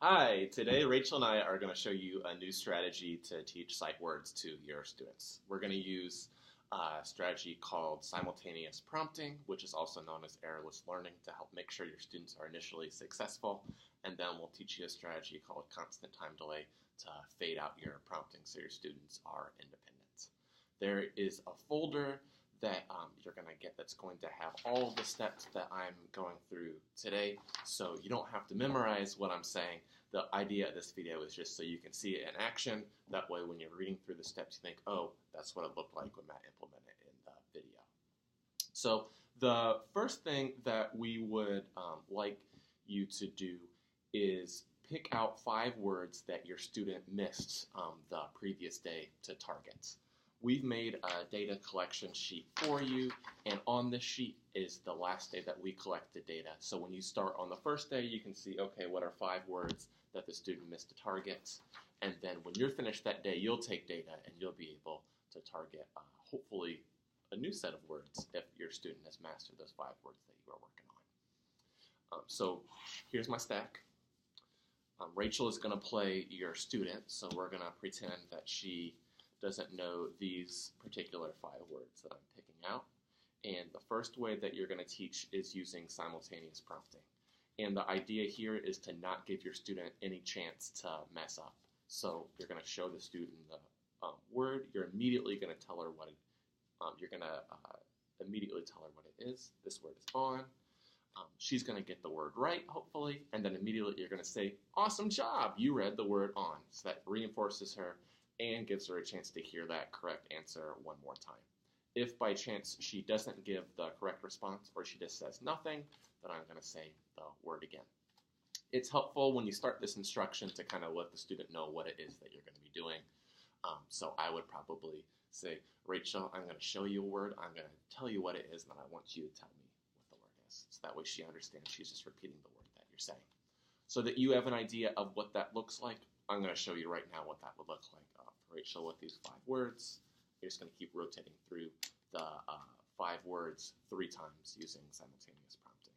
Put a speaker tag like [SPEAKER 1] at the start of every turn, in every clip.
[SPEAKER 1] Hi, today Rachel and I are going to show you a new strategy to teach sight words to your students. We're going to use a strategy called simultaneous prompting, which is also known as errorless learning, to help make sure your students are initially successful. And then we'll teach you a strategy called constant time delay to fade out your prompting so your students are independent. There is a folder that you're going to get that's going to have all of the steps that I'm going through today, so you don't have to memorize what I'm saying. The idea of this video is just so you can see it in action. That way when you're reading through the steps, you think, oh, that's what it looked like when Matt implemented it in the video. So the first thing that we would like you to do is pick out 5 words that your student missed the previous day to target. We've made a data collection sheet for you, and on this sheet is the last day that we collected data. So when you start on the first day, you can see, okay, what are 5 words that the student missed to target? And then when you're finished that day, you'll take data and you'll be able to target, hopefully, a new set of words if your student has mastered those 5 words that you are working on. So here's my stack. Rachel is going to play your student, so we're going to pretend that she doesn't know these particular 5 words that I'm picking out. And the first way that you're going to teach is using simultaneous prompting. And the idea here is to not give your student any chance to mess up. So you're going to show the student the word. You're immediately going to tell her what it, immediately tell her what it is. This word is on. She's going to get the word right, hopefully, and then immediately you're going to say, awesome job, you read the word on. So that reinforces her and gives her a chance to hear that correct answer one more time. If by chance she doesn't give the correct response or she just says nothing, then I'm going to say the word again. It's helpful when you start this instruction to kind of let the student know what it is that you're going to be doing. So I would probably say, Rachel, I'm going to show you a word, I'm going to tell you what it is, and then I want you to tell me what the word is. So that way she understands she's just repeating the word that you're saying. So that you have an idea of what that looks like, I'm going to show you right now what that would look like for Rachel with these 5 words. You're just going to keep rotating through the 5 words 3 times using simultaneous prompting.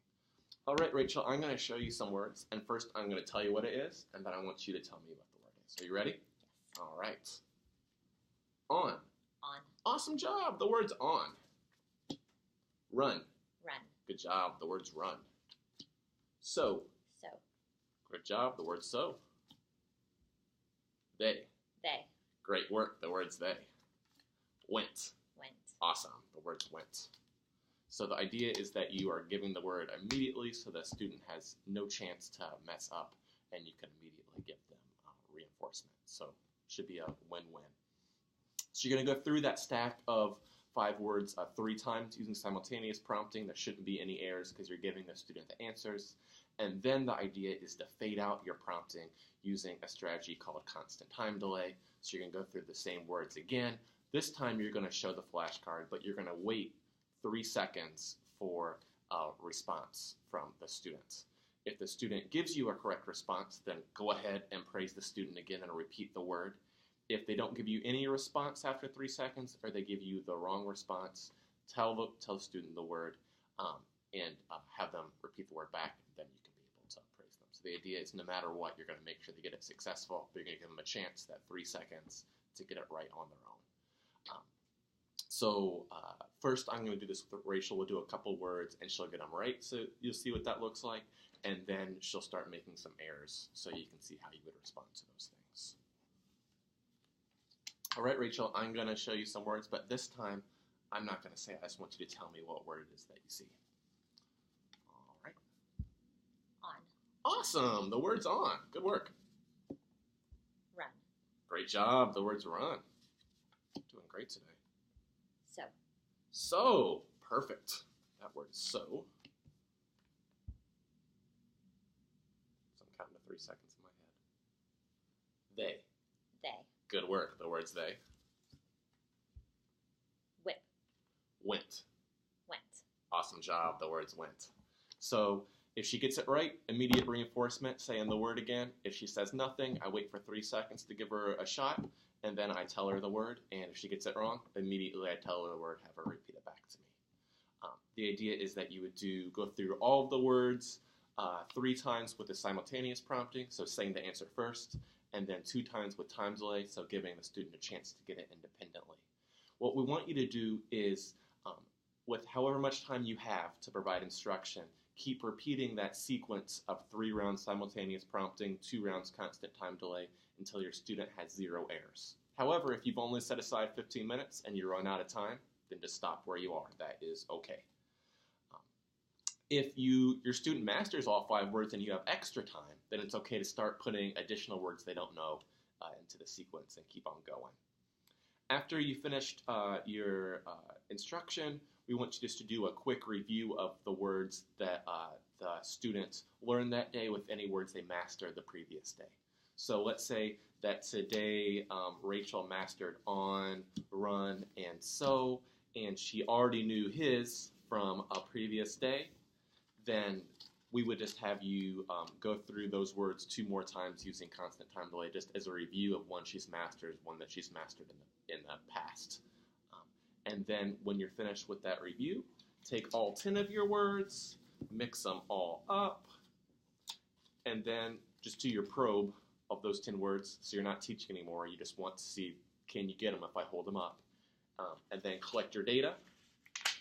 [SPEAKER 1] All right, Rachel, I'm going to show you some words, and first I'm going to tell you what it is, and then I want you to tell me what the word is. Are you ready? Yes. All right. On.
[SPEAKER 2] On.
[SPEAKER 1] Awesome job. The word's on. Run.
[SPEAKER 2] Run.
[SPEAKER 1] Good job. The word's run. So.
[SPEAKER 2] So.
[SPEAKER 1] Good job. The word's so. They.
[SPEAKER 2] They.
[SPEAKER 1] Great work. The word's they. Went.
[SPEAKER 2] Went.
[SPEAKER 1] Awesome. The word's went. So the idea is that you are giving the word immediately so the student has no chance to mess up, and you can immediately give them reinforcement. So it should be a win-win. So you're going to go through that stack of 5 words 3 times using simultaneous prompting. There shouldn't be any errors because you're giving the student the answers. And then the idea is to fade out your prompting using a strategy called constant time delay. So you're going to go through the same words again. This time you're going to show the flashcard, but you're going to wait 3 seconds for a response from the student. If the student gives you a correct response, then go ahead and praise the student again and repeat the word. If they don't give you any response after 3 seconds, or they give you the wrong response, tell the student the word and have them repeat the word back, and then you can be able to praise them. So the idea is no matter what, you're going to make sure they get it successful, but you're going to give them a chance, that 3 seconds, to get it right on their own. First I'm going to do this with Rachel. We'll do a couple words and she'll get them right, so you'll see what that looks like, and then she'll start making some errors so you can see how you would respond to those things. All right, Rachel, I'm going to show you some words, but this time I'm not going to say it. I just want you to tell me what word it is that you see. All right.
[SPEAKER 2] On.
[SPEAKER 1] Awesome. The word's on. Good work.
[SPEAKER 2] Run.
[SPEAKER 1] Great job. The word's run. Doing great today.
[SPEAKER 2] So.
[SPEAKER 1] So. Perfect. That word is so. So I'm counting to 3 seconds in my head. They.
[SPEAKER 2] They.
[SPEAKER 1] Good work. The word's they.
[SPEAKER 2] Whip.
[SPEAKER 1] Went.
[SPEAKER 2] Went.
[SPEAKER 1] Awesome job. The word's went. So if she gets it right, immediate reinforcement, saying the word again. If she says nothing, I wait for 3 seconds to give her a shot, and then I tell her the word. And if she gets it wrong, immediately I tell her the word, have her repeat it back to me. The idea is that you would go through all of the words 3 times with the simultaneous prompting, so saying the answer first, and then 2 times with time delay, so giving the student a chance to get it independently. What we want you to do is, with however much time you have to provide instruction, keep repeating that sequence of 3 rounds simultaneous prompting, 2 rounds constant time delay, until your student has 0 errors. However, if you've only set aside 15 minutes and you run out of time, then just stop where you are. That is okay. If your student masters all 5 words and you have extra time, then it's okay to start putting additional words they don't know into the sequence and keep on going. After you finished your instruction, we want you just to do a quick review of the words that the students learned that day with any words they mastered the previous day. So let's say that today Rachel mastered on, run, and so, and she already knew his from a previous day. Then we would just have you go through those words 2 more times using constant time delay, just as a review of one she's mastered, one that she's mastered in the past. And then when you're finished with that review, take all 10 of your words, mix them all up, and then just do your probe of those 10 words. So you're not teaching anymore. You just want to see, can you get them if I hold them up? And then collect your data.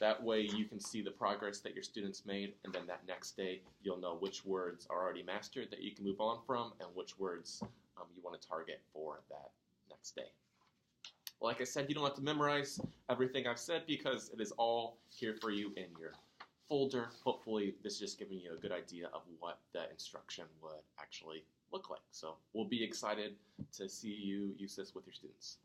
[SPEAKER 1] That way you can see the progress that your students made, and then that next day you'll know which words are already mastered that you can move on from and which words you want to target for that next day. Like I said, you don't have to memorize everything I've said because it is all here for you in your folder. Hopefully this is just giving you a good idea of what the instruction would actually look like. So we'll be excited to see you use this with your students.